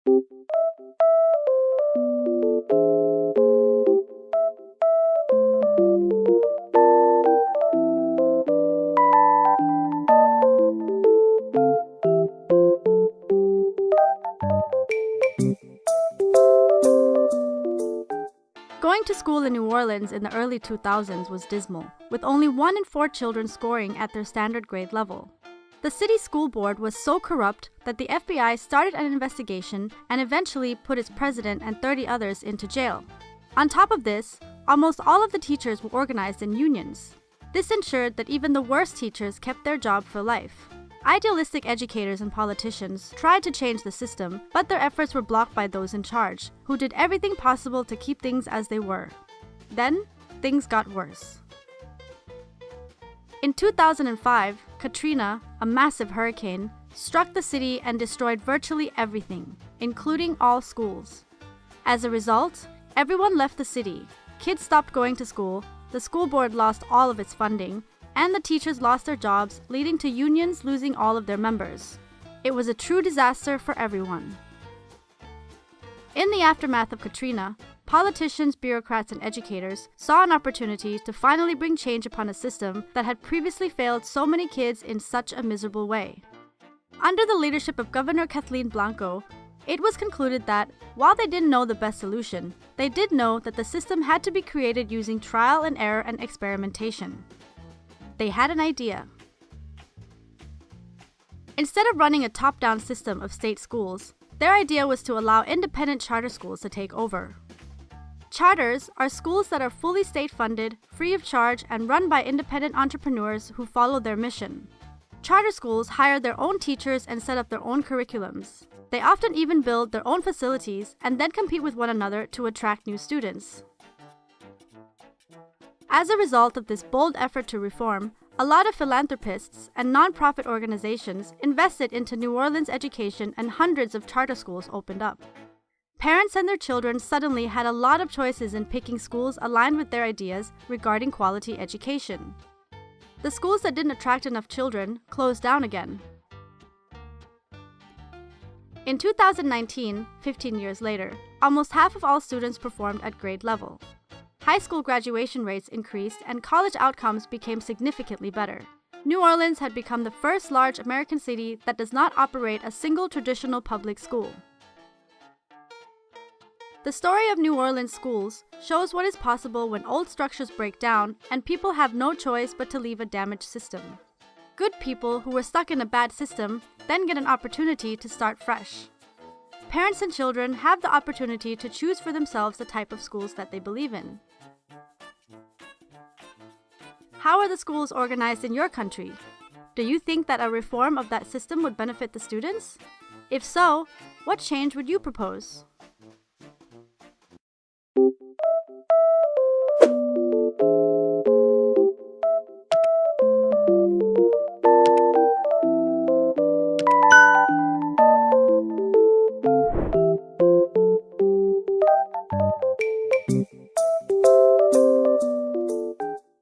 Going to school in New Orleans in the early 2000s was dismal, with only 1 in 4 children scoring at their standard grade level. The city school board was so corrupt that the FBI started an investigation and eventually put its president and 30 others into jail. On top of this, almost all of the teachers were organized in unions. This ensured that even the worst teachers kept their job for life. Idealistic educators and politicians tried to change the system, but their efforts were blocked by those in charge, who did everything possible to keep things as they were. Then, things got worse. In 2005, Katrina, a massive hurricane, struck the city and destroyed virtually everything, including all schools. As a result, everyone left the city, kids stopped going to school, the school board lost all of its funding, and the teachers lost their jobs, leading to unions losing all of their members. It was a true disaster for everyone. In the aftermath of Katrina, politicians, bureaucrats, and educators saw an opportunity to finally bring change upon a system that had previously failed so many kids in such a miserable way. Under the leadership of Governor Kathleen Blanco, it was concluded that, while they didn't know the best solution, they did know that the system had to be created using trial and error and experimentation. They had an idea. Instead of running a top-down system of state schools, their idea was to allow independent charter schools to take over. Charters are schools that are fully state-funded, free of charge, and run by independent entrepreneurs who follow their mission. Charter schools hire their own teachers and set up their own curriculums. They often even build their own facilities and then compete with one another to attract new students. As a result of this bold effort to reform, a lot of philanthropists and non-profit organizations invested into New Orleans education and hundreds of charter schools opened up. Parents and their children suddenly had a lot of choices in picking schools aligned with their ideas regarding quality education. The schools that didn't attract enough children closed down again. In 2019, 15 years later, almost half of all students performed at grade level. High school graduation rates increased and college outcomes became significantly better. New Orleans had become the first large American city that does not operate a single traditional public school. The story of New Orleans schools shows what is possible when old structures break down and people have no choice but to leave a damaged system. Good people who were stuck in a bad system then get an opportunity to start fresh. Parents and children have the opportunity to choose for themselves the type of schools that they believe in. How are the schools organized in your country? Do you think that a reform of that system would benefit the students? If so, what change would you propose?